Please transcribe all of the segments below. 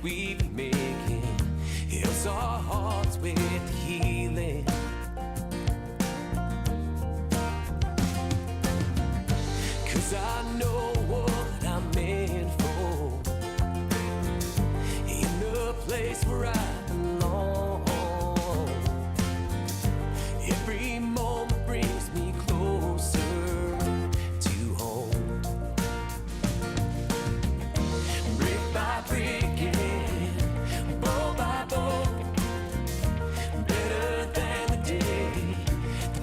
we've been making helps our hearts with the healing. Cause I know what I'm meant for, in the place where I belong. Every moment brings me closer to home. Brick by brick and bow by bow, better than the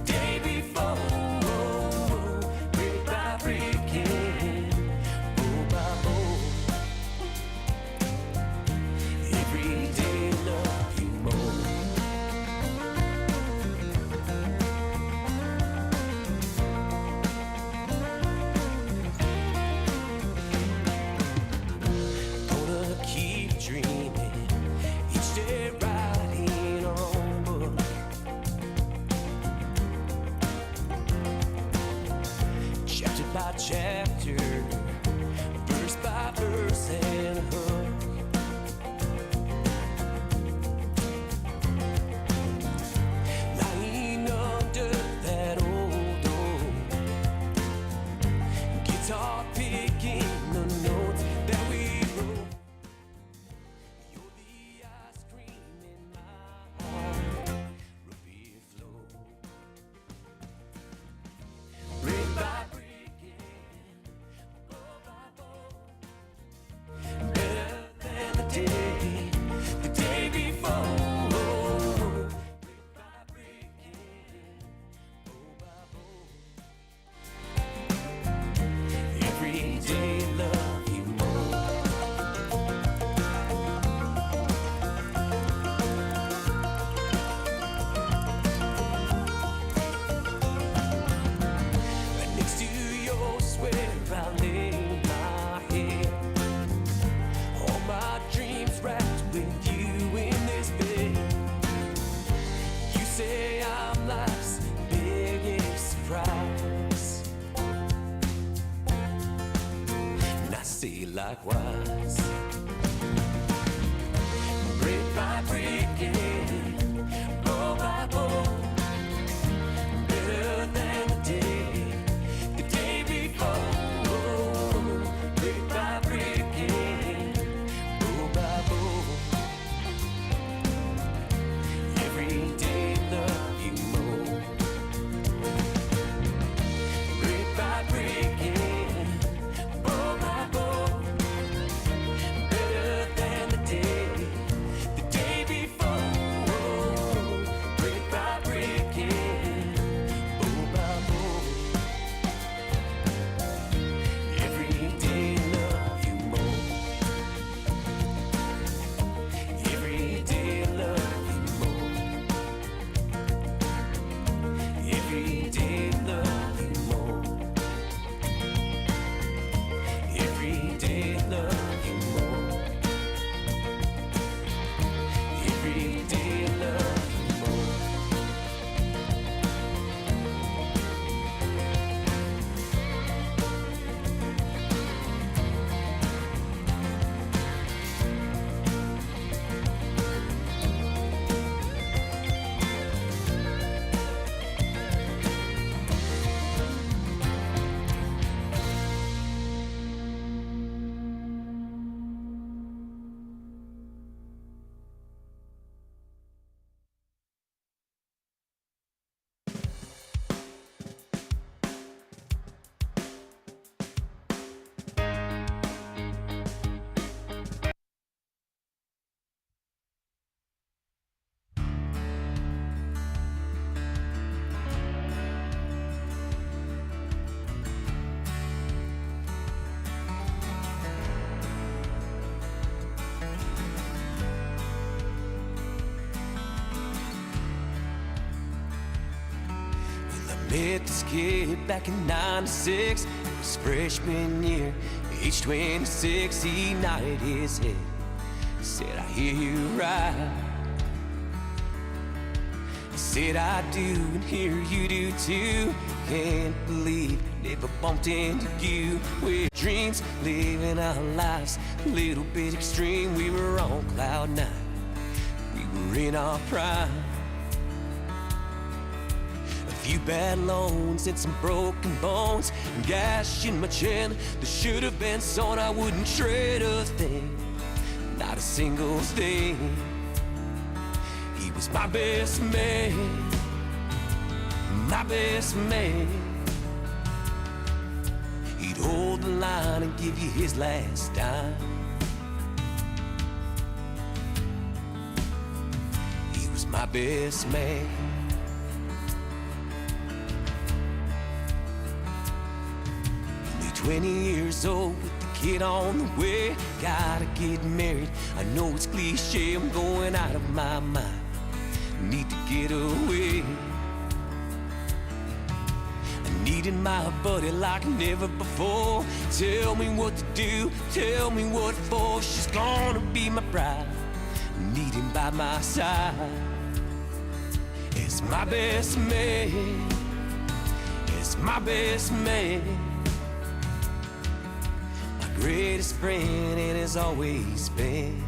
day before. Brick by brick and bow by bow, every day love you more. Gonna keep dreaming each day, writing our own book. Chapter by chapter, verse by verse and a hook. Lying under that old oak, guitar picking the notes that we wrote. You're the ice cream in my heart, ruby flow. Brick by brick and bow by bow, better than the day before. Brick by brick and bow by bow, every day love you more. Right next to your sweater I lay my head, all my dreams wrapped with you in this bed. You say I'm life's biggest surprise, and I say likewise. Brick by brick and bow by bow, better than the day before. Brick by brick and bow by bow, every day love you more. Brick by brick and bow by bow, better than the day before. Brick by brick and bow by bow, every day love you more. Every day love you more. Every day love you more. Every day love you more. Every day love you more. Met this kid back in '96, his freshman year, age 26. He nodded his head, said, I hear you right. He said, I do, and here you do too. Can't believe it never bumped into you. We're dreams, living our lives a little bit extreme. We were on cloud nine, we were in our prime. A few bad loans and some broken bones, and gash in my chin that should have been sewn. I wouldn't trade a thing, not a single thing. He was my best man, my best man. He'd hold the line and give you his last dime. He was my best man. Only 20 years old with the kid on the way. Gotta get married, I know it's cliche, I'm going out of my mind. Need to get away. Needing my buddy like never before. Tell me what to do, tell me what for. She's gonna be my bride, need him by my side. It's my best man, it's my best man. My greatest friend and has always been.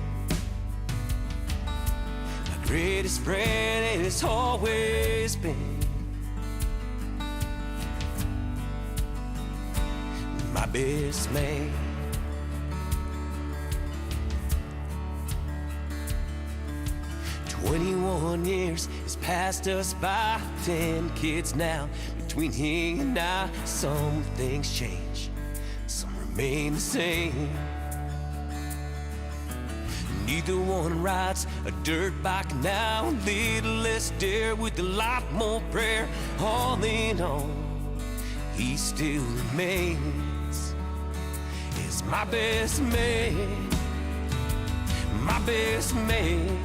My greatest friend and has always been. My best man. "21 years has passed us by, 10 kids now between he and I. Some things change, some remain the same. Neither one rides a dirt bike now. A little less dare with a lot more prayer. All in all, he still remains. Is my best man, my best man,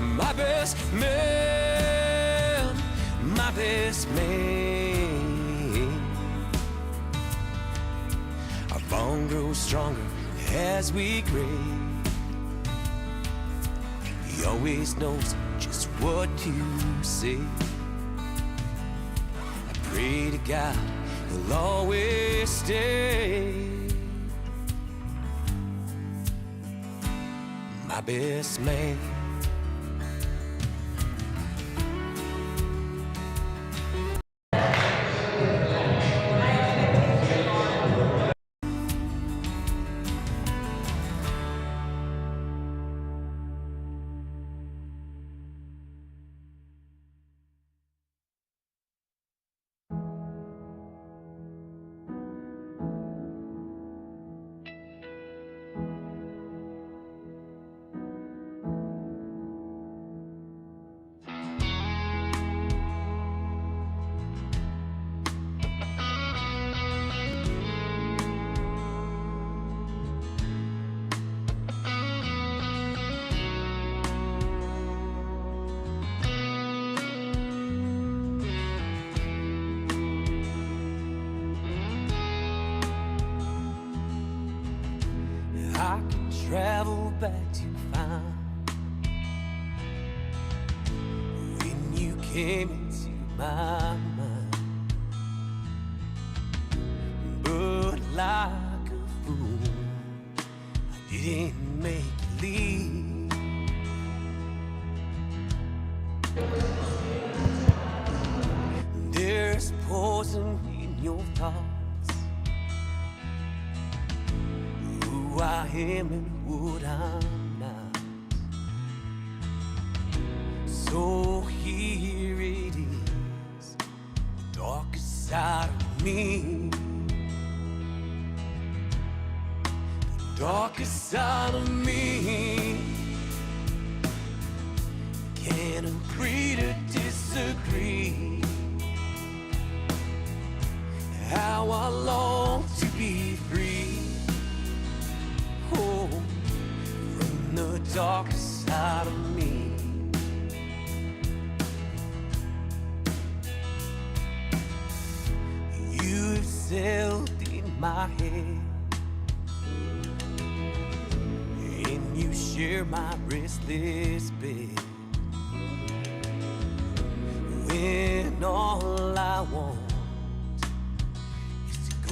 my best man, my best man. Our bond grows stronger as we grow. He always knows just what to say. I pray to God he'll always stay. My best man. I can travel back to find when you came into my mind. But like a fool, I didn't make you leave. There's poison in your thoughts. Who I am and what I'm not. So here it is, the darkest side of me. The darkest side of me. Can't agree to disagree. How I long to be free. Oh, from the darkest side of me. You have sailed in my head, and you share my restless bed. When all I want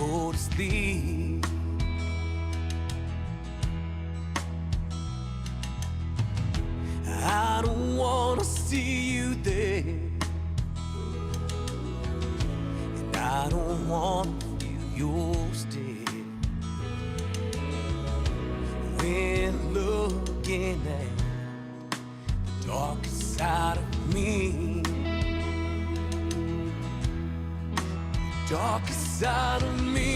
go to sleep. I don't wanna see you there, and I don't wanna feel your stare. When looking at the darkest side of me, darkest side of me,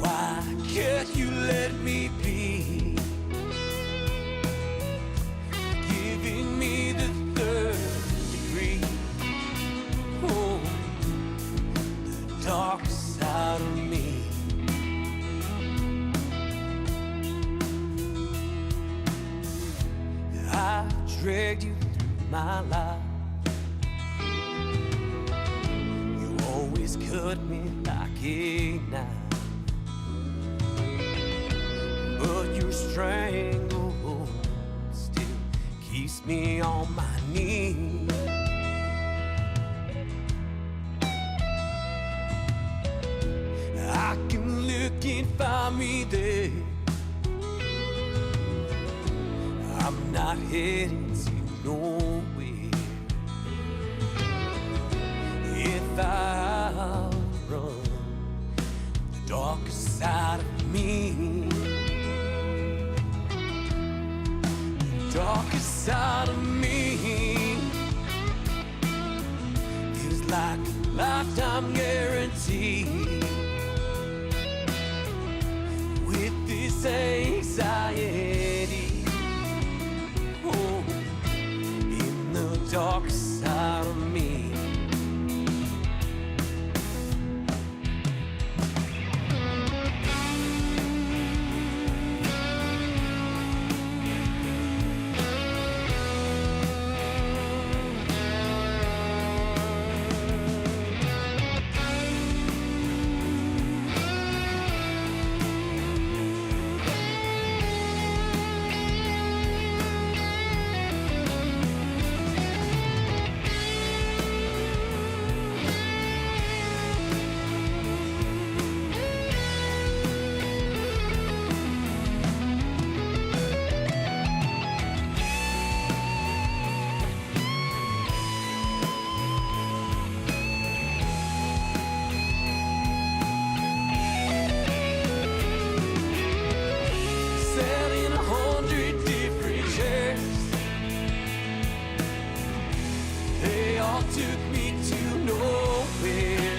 why can't you let me be? Giving me the third degree. Oh, the darkest side of me. I dragged you through my life. You always cut me like a knife, but your stranglehold still keeps me on my knees. I can look and find me there. I'm not heading to nowhere. If I run the darkest side of me, the darkest side of me is like a lifetime guarantee. With this anxiety, oh, in the dark side of me. Took me to nowhere.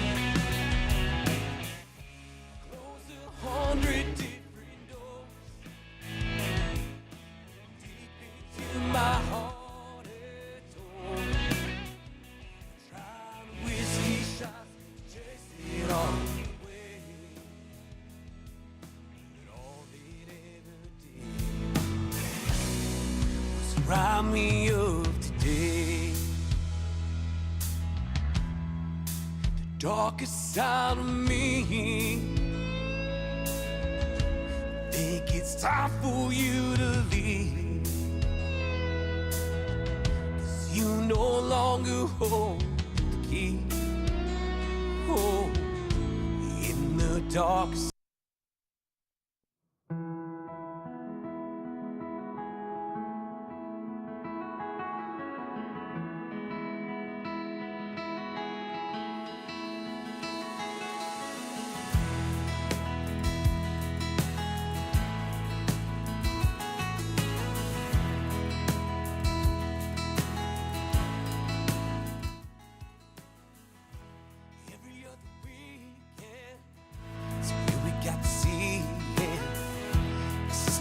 Closed 100 different doors, deep into my heart at home. Tried whiskey shots, chased it all away. But all it ever did was ride me up today. Darkest side of me, think it's time for you to leave, 'cause you no longer hold the key. Oh, in the darkest.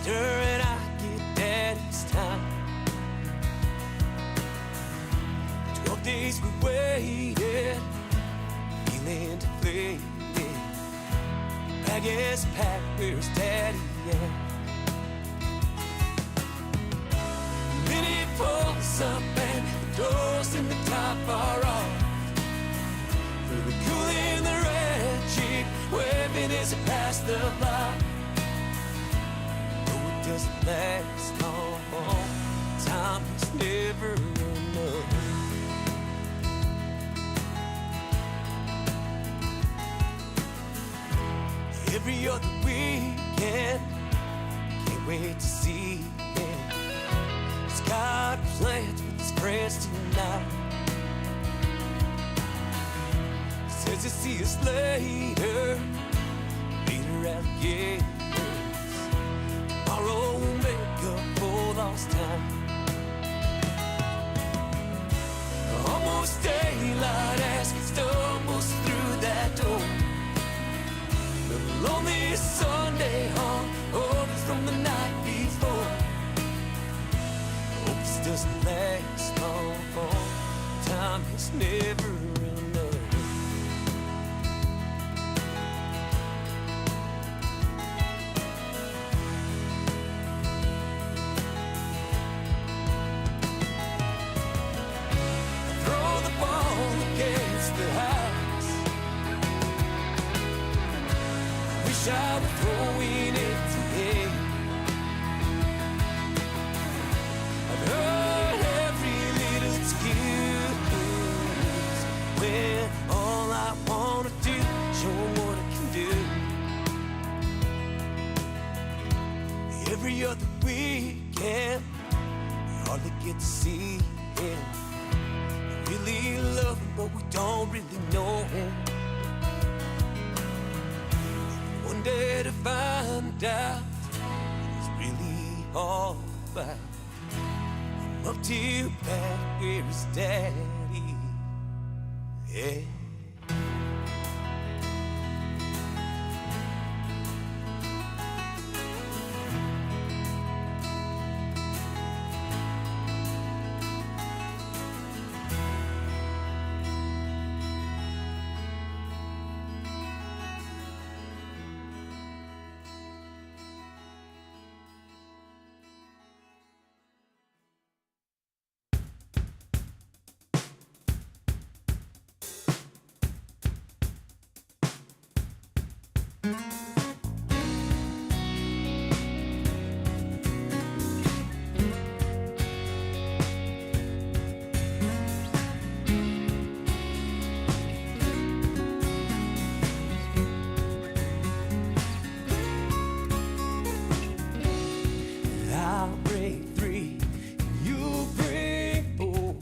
And I get daddy's time. 12 days we waited, feeling deflated. Bag is packed, where's daddy at? Then he pulls up and the doors in the top are off. For the cool in the red Jeep, waving as it passed the block. Doesn't last long, time is never enough. other weekend. Can't wait to see him. He's got plans with his friends tonight. Says he'll see us later alligators. Tomorrow we'll make up for lost time. Almost daylight as we stumbles through that door. The loneliest Sunday hung over from the night before. Hope this doesn't last long. Time is never enough. Throw the ball against the house. Wish I were throwing it to him. I've heard every little excuse when all I wanna do is show him what I can do. Every other weekend, we hardly get to see him. We really love him, but we don't really know him. One day to find out it's really all about. I'm up to bat, where's daddy? Yeah. I'll bring 3, you bring 4.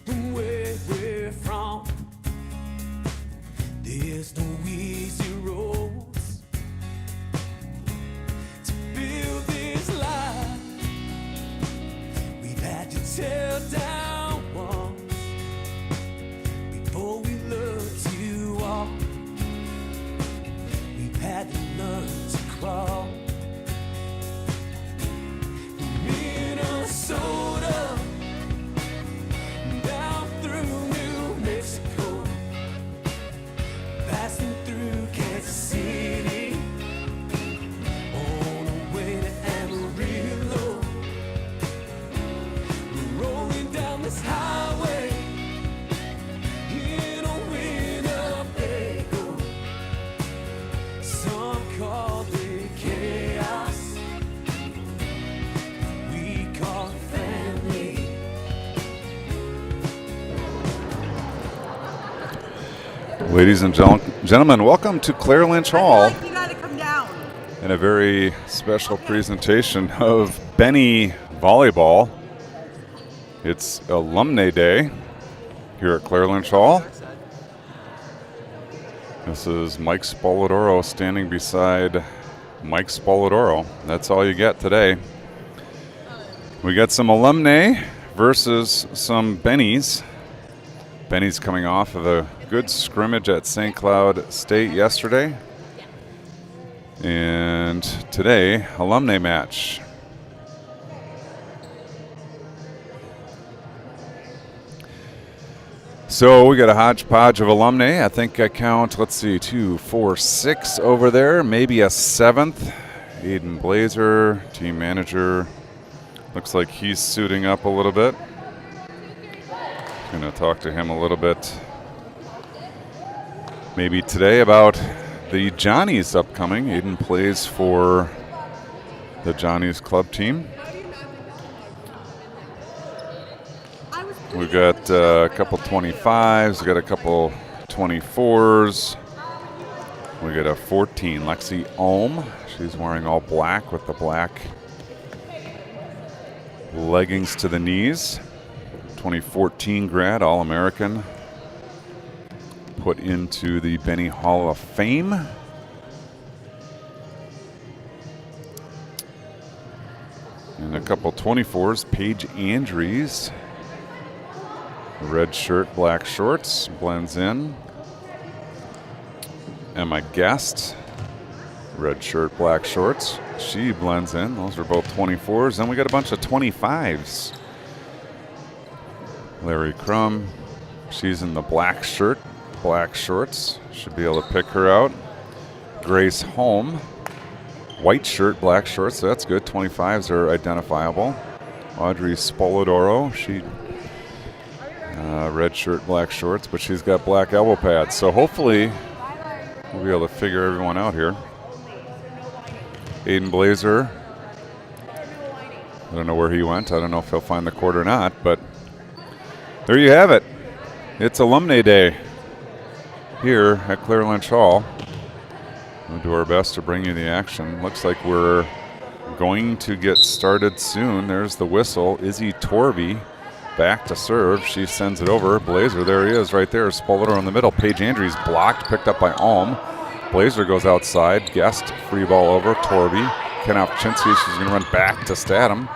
From where we're from, there's no easy roads to build this life. We've had to tear down walls before we learn to walk. We've had to learn to crawl. Minnesota, down through New Mexico, passing through Kansas City, on our way to Amarillo. We're rolling down this highway in a Winnebago. Some call it chaos, we call it family. Ladies and gentlemen, welcome to Claire Lynch Hall You gotta come down. and a very special presentation of Benny Volleyball. It's Alumni Day here at Claire Lynch Hall. This is Mike Spoladoro standing beside Mike Spoladoro. That's all you get today. We got some alumni versus some Bennies. Benny's coming off of a good scrimmage at St. Cloud State yesterday. And today, alumni match. So we got a hodgepodge of alumni. I think I count, let's see, 2, 4, 6 over there, maybe a 7th. Aiden Blazer, team manager. Looks like he's suiting up a little bit. Going to talk to him a little bit maybe today about the Johnnies upcoming. Aiden plays for the Johnnies club team. We've got a couple 25s, we've got a couple 24s. We get a 14, Lexi Ulm. She's wearing all black with the black leggings to the knees. 2014 grad, All-American. Put into the Benny Hall of Fame. And a couple 24s, Paige Andrews. Red shirt, black shorts, blends in. Emma Guest, red shirt, black shorts. She blends in. Those are both 24s. Then we got a bunch of 25s. Larry Crum, she's in the black shirt, black shorts. Should be able to pick her out. Grace Holm, white shirt, black shorts. So that's good. 25s are identifiable. Audrey Spolidoro, she red shirt, black shorts, but she's got black elbow pads. So hopefully we'll be able to figure everyone out here. Aiden Blazer. I don't know where he went. I don't know if he'll find the court or not, but there you have it. It's Alumni Day here at Claire Lynch Hall. We'll do our best to bring you the action. Looks like we're going to get started soon. There's the whistle. Izzy Torvey back to serve. She sends it over. Blazer, there he is right there. Spolidoro in the middle. Paige Andrews blocked, picked up by Ulm. Blazer goes outside. Guest, free ball over. Torvey. Kenov-Chinsky, she's going to run back to Statham.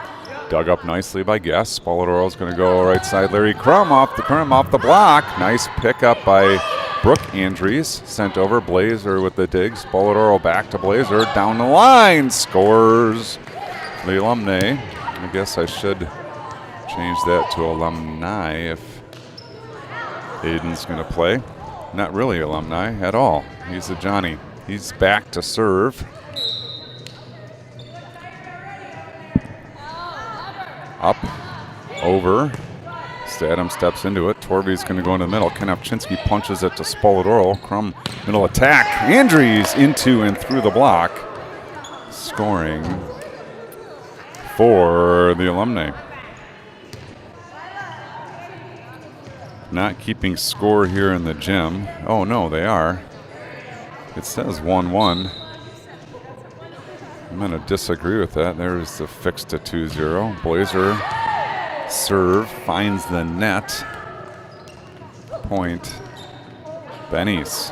Dug up nicely by Guest. Spolidoro's going to go right side. Larry Crum off the block. Nice pickup by Brooke Andrews. Sent over. Blazer with the dig. Spolidoro back to Blazer. Down the line. Scores the Alumni. I guess I should change that to Alumni if Aiden's going to play. Not really Alumni at all. He's a Johnny. He's back to serve. Up, over. Statham steps into it. Torvey's going to go into the middle. Kenov-Chinsky punches it to Spolidoro. Crum, middle attack. Andrews into and through the block. Scoring for the Alumni. Not keeping score here in the gym. Oh, no, they are. It says 1-1. I'm going to disagree with that. There's the fix to 2-0. Blazer serve, finds the net. Point, Benny's.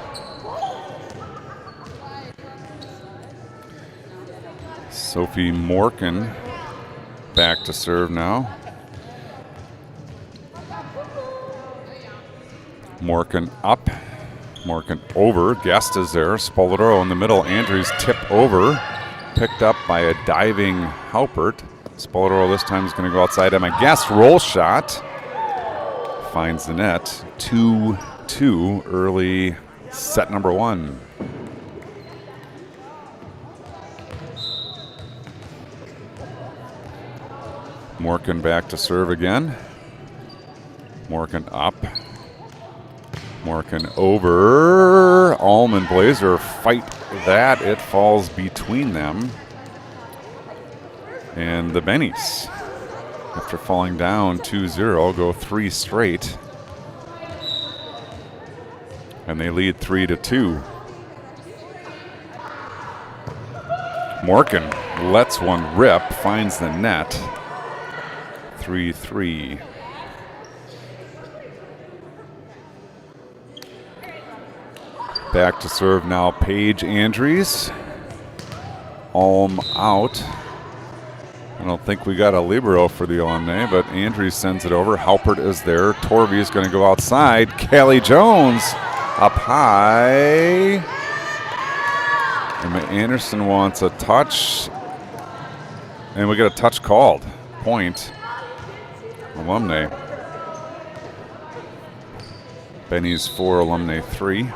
Sophie Morgan back to serve now. Morgan up, Morgan over. Guest is there. Spolidoro in the middle. Andrews tip over. Picked up by a diving Halpert. Spolidoro this time is going to go outside. Emma Guest roll shot. Finds the net. 2-2 early set number one. Morgan back to serve again. Morgan up. Morgan over. Ulm and Blazer fight that. It falls between them. And the Bennies, after falling down 2-0, go 3 straight. And they lead 3-2. Morgan lets one rip, finds the net. 3-3. Back to serve now, Paige Andrews. Ulm out. I don't think we got a libero for the Alumni, but Andrews sends it over. Halpert is there. Torvey is going to go outside. Callie Jones up high. Emma Anderson wants a touch. And we get a touch called. Point. Alumni. Benny's 4, Alumni 3.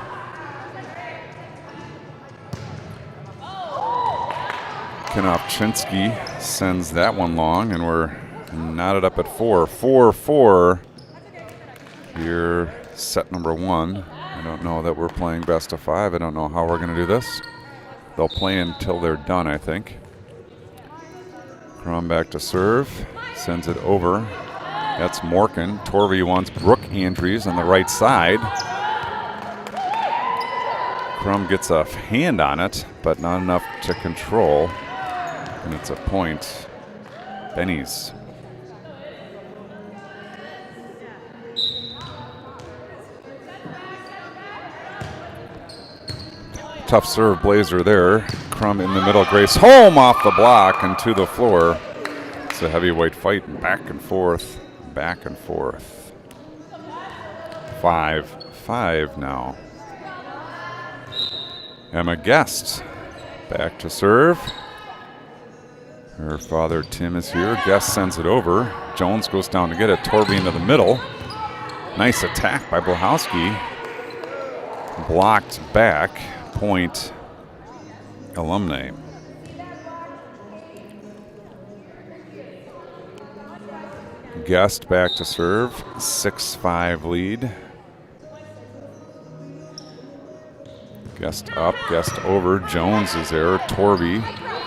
Kenov-Chinsky sends that one long, and we're knotted up at 4. 4-4 here, set number one. I don't know that we're playing best of 5. I don't know how we're going to do this. They'll play until they're done, I think. Crum back to serve, sends it over. That's Morgan. Torvey wants Brooke Andrews on the right side. Crum gets a hand on it, but not enough to control. And it's a point. Bennies. Tough serve, Blazer there. Crum in the middle. Grace Holm off the block and to the floor. It's a heavyweight fight, back and forth, back and forth. 5-5 now. Emma Guest back to serve. Her father Tim is here. Guest sends it over. Jones goes down to get it. Torby into the middle. Nice attack by Blahowski. Blocked back. Point Alumni. Guest back to serve. 6-5 lead. Guest up, Guest over. Jones is there. Torby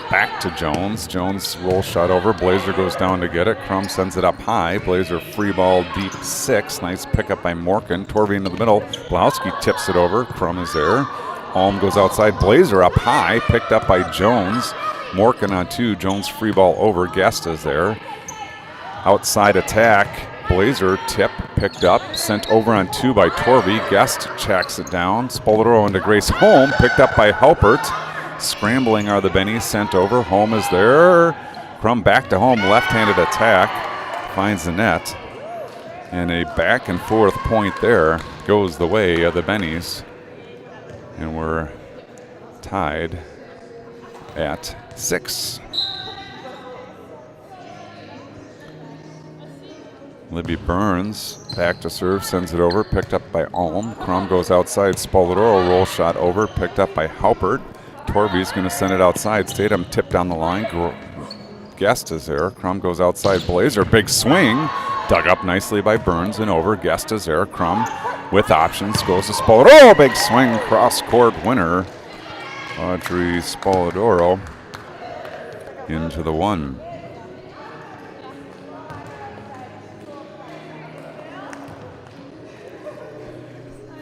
back to Jones. Jones roll shot over. Blazer goes down to get it. Crum sends it up high. Blazer free ball deep 6. Nice pickup by Morgan. Torby into the middle. Blahowski tips it over. Crum is there. Holm goes outside. Blazer up high. Picked up by Jones. Morgan on 2. Jones free ball over. Guest is there. Outside attack. Blazer tip picked up. Sent over on 2 by Torby. Guest checks it down. Spoladoro into Grace Holm. Picked up by Halpert. Scrambling are the Bennies. Sent over. Holm is there. Crum back to Holm. Left-handed attack. Finds the net. And a back and forth point there goes the way of the Bennies. And we're tied at 6. Libby Burns back to serve, sends it over, picked up by Alm. Crum goes outside. Spoladoro roll shot over, picked up by Halpert. Torby's going to send it outside. Statham tipped down the line. Guest is there. Crum goes outside. Blazer, big swing. Dug up nicely by Burns and over. Guest is there. Crum with options goes to Spoladoro. Big swing, cross-court winner. Audrey Spoladoro into the 1.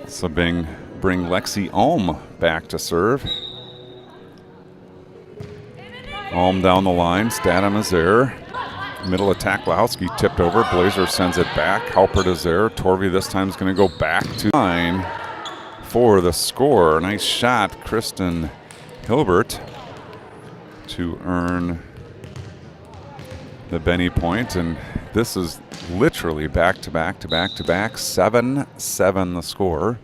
So bring Lexi Alm back to serve. Alm down the line. Statham is there. Middle attack. Blahowski tipped over. Blazer sends it back. Halpert is there. Torvey this time is going to go back to line for the score. Nice shot, Kristen Hilbert, to earn the Benny point. And this is literally back to back to back to back. 7-7 the score.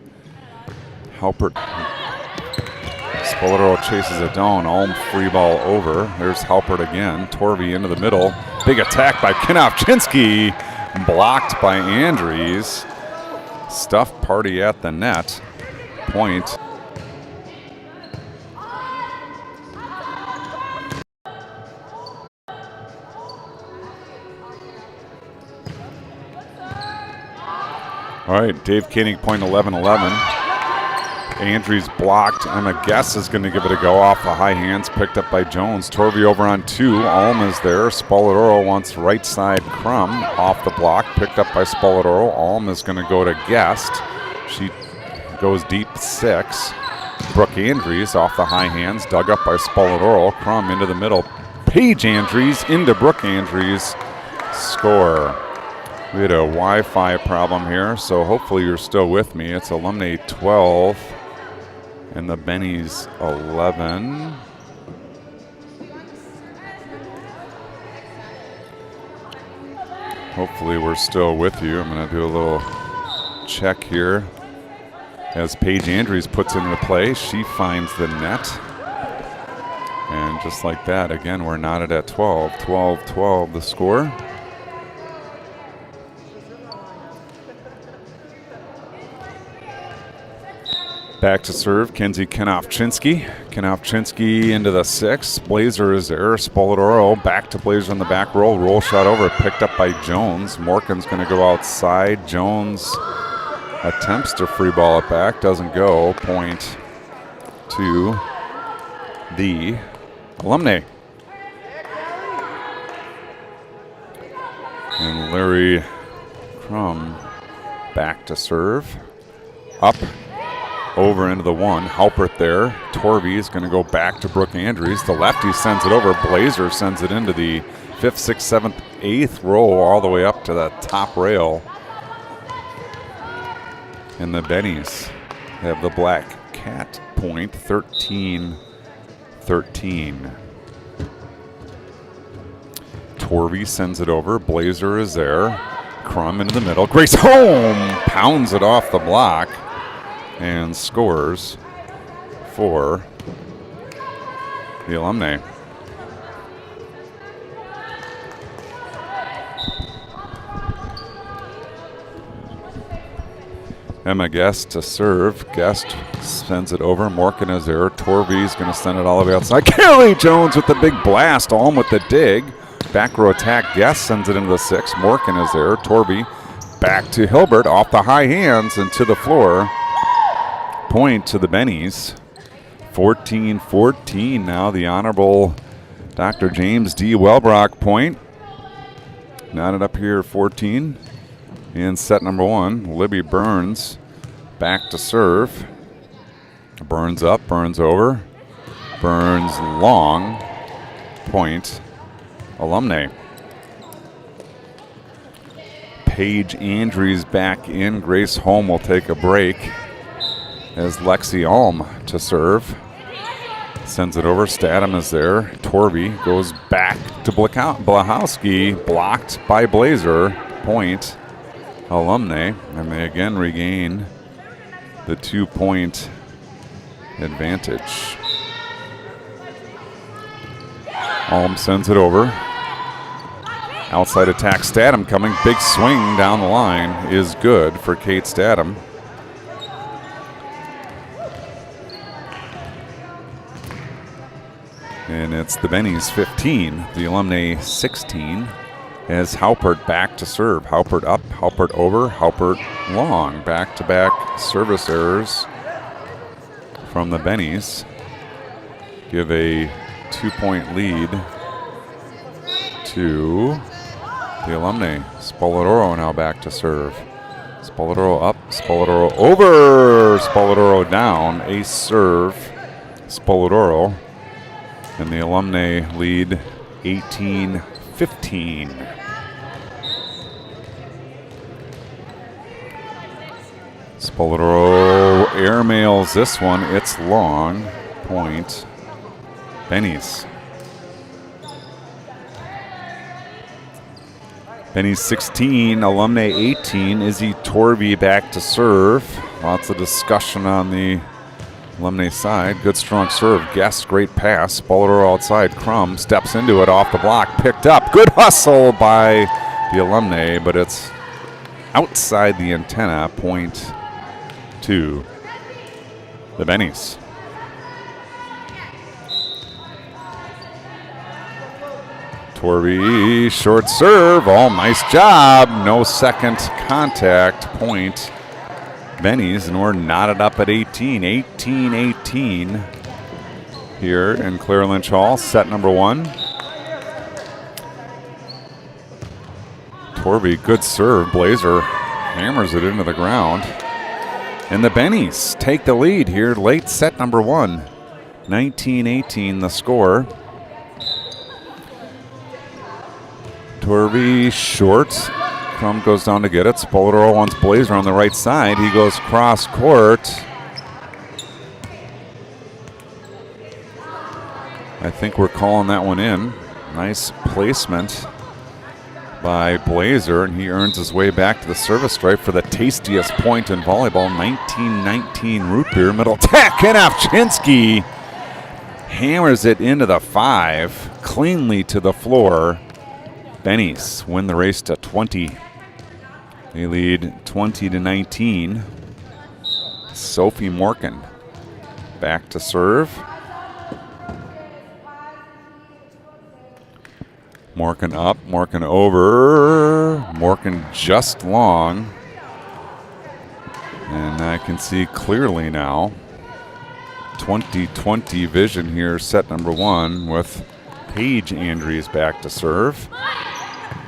Halpert. Spoladoro chases it down. Alm free ball over. There's Halpert again. Torvey into the middle. Big attack by Kinofchinsky. Blocked by Andries. Stuff party at the net. Point. All right, Dave Koenig, point 11-11. Andries blocked. Emma Guess is going to give it a go off the high hands, picked up by Jones. Torvey over on 2. Alm is there. Spoladoro wants right side. Crum off the block, picked up by Spoladoro. Alm is going to go to Guest. She goes deep 6. Brooke Andries off the high hands, dug up by Spoladoro. Crum into the middle. Paige Andries into Brooke Andries. Score. We had a Wi-Fi problem here, so hopefully you're still with me. It's Alumni 12 and the Bennies 11. Hopefully we're still with you. I'm going to do a little check here. As Paige Andries puts into play, she finds the net. And just like that, again, we're knotted at 12. 12-12 the score. Back to serve, Kenzie Kinofchinsky. Kinofchinsky into the 6. Blazer is there. Spoladoro back to Blazer on the back roll. Roll shot over, picked up by Jones. Morgan's going to go outside. Jones attempts to free ball it back. Doesn't go. Point to the Alumni. And Larry Crum back to serve. Up. over into the 1. Halpert there. Torvey is going to go back to Brooke Andrews. The lefty sends it over. Blazer sends it into the 5th, 6th, 7th, 8th row all the way up to the top rail. And the Bennies have the Black Cat point, 13-13. Torvey sends it over. Blazer is there. Crum into the middle. Grace Holm pounds it off the block and scores for the Alumni. Emma Guest to serve. Guest sends it over. Morgan is there. Torvey's going to send it all the way outside. Kelly Jones with the big blast. Alm with the dig. Back row attack. Guest sends it into the 6. Morgan is there. Torvey back to Hilbert off the high hands and to the floor. Point to the Bennies. 14-14 now. The Honorable Dr. James D. Welbrock point. Knotted up here 14. In set number 1, Libby Burns back to serve. Burns up, Burns over. Burns long. Point. Alumni. Paige Andrews back in. Grace Holm will take a break as Lexi Alm to serve. Sends it over. Statham is there. Torvey goes back to Blahowski. Blocked by Blazer. Point. Alumni, and they again regain the 2-point advantage. Alm sends it over. Outside attack, Statham coming. Big swing down the line is good for Kate Statham. And it's the Bennies 15, the Alumni 16. As Halpert back to serve. Halpert up, Halpert over, Halpert long. Back-to-back service errors from the Bennies. Give a 2-point lead to the Alumni. Spoladoro now back to serve. Spoladoro up, Spoladoro over, Spoladoro down. Ace serve, Spoladoro. And the Alumni lead 18-15. Spoladoro airmails this one. It's long. Point. Bennies. Bennies 16, Alumni 18. Izzy Torvey back to serve. Lots of discussion on the Alumni side. Good strong serve. Guest, great pass. Spoladoro outside. Crum steps into it off the block. Picked up. Good hustle by the Alumni, but it's outside the antenna. Point to the Bennies. Torvey, short serve. Oh, nice job. No second contact. Point Bennies, and we're knotted up at 18. 18-18 here in Claire Lynch Hall. Set number 1. Torvey, good serve. Blazer hammers it into the ground. And the Bennies take the lead here late set number 1. 19-18 the score. Torvey short. Crum goes down to get it. Spoladoro wants Blazer on the right side. He goes cross court. I think we're calling that one in. Nice placement by Blazer, and he earns his way back to the service stripe for the tastiest point in volleyball. 19-19 root beer middle attack. Kanafchinsky hammers it into the 5, cleanly to the floor. Bennies win the race to 20. They lead 20-19. Sophie Morgan back to serve. Morgan up, Morgan over, Morgan just long. And I can see clearly now. 20/20 vision here, set number 1 with Paige Andrews back to serve.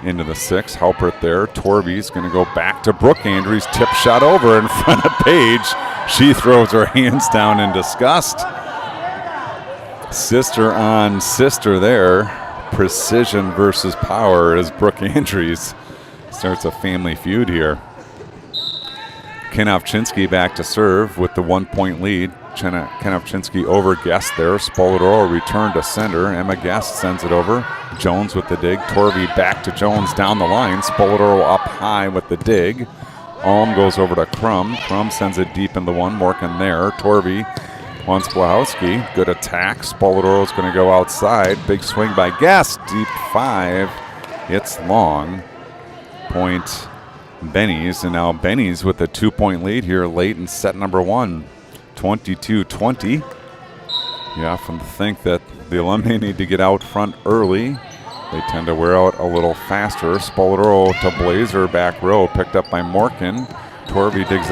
Into the 6, Halpert there. Torvey's going to go back to Brooke Andrews. Tip shot over in front of Paige. She throws her hands down in disgust. Sister on sister there. Precision versus power as Brooke Andrews starts a family feud here. Kanofchinsky back to serve with the 1-point lead. Kanofchinsky over Guest there. Spoladoro return to sender. Emma Guest sends it over. Jones with the dig. Torvey back to Jones down the line. Spoladoro up high with the dig. Alm goes over to Crum. Crum sends it deep in the one. Morgan there. Torvey wants Blahowski. Good attack. Spoladoro's going to go outside. Big swing by Guest. Deep 5. It's long. Point Benny's, and now Benny's with a 2-point lead here late in set number 1, 22-20. You often think that the alumni need to get out front early. They tend to wear out a little faster. Spoladoro to Blazer, back row, picked up by Morkin. Torvey digs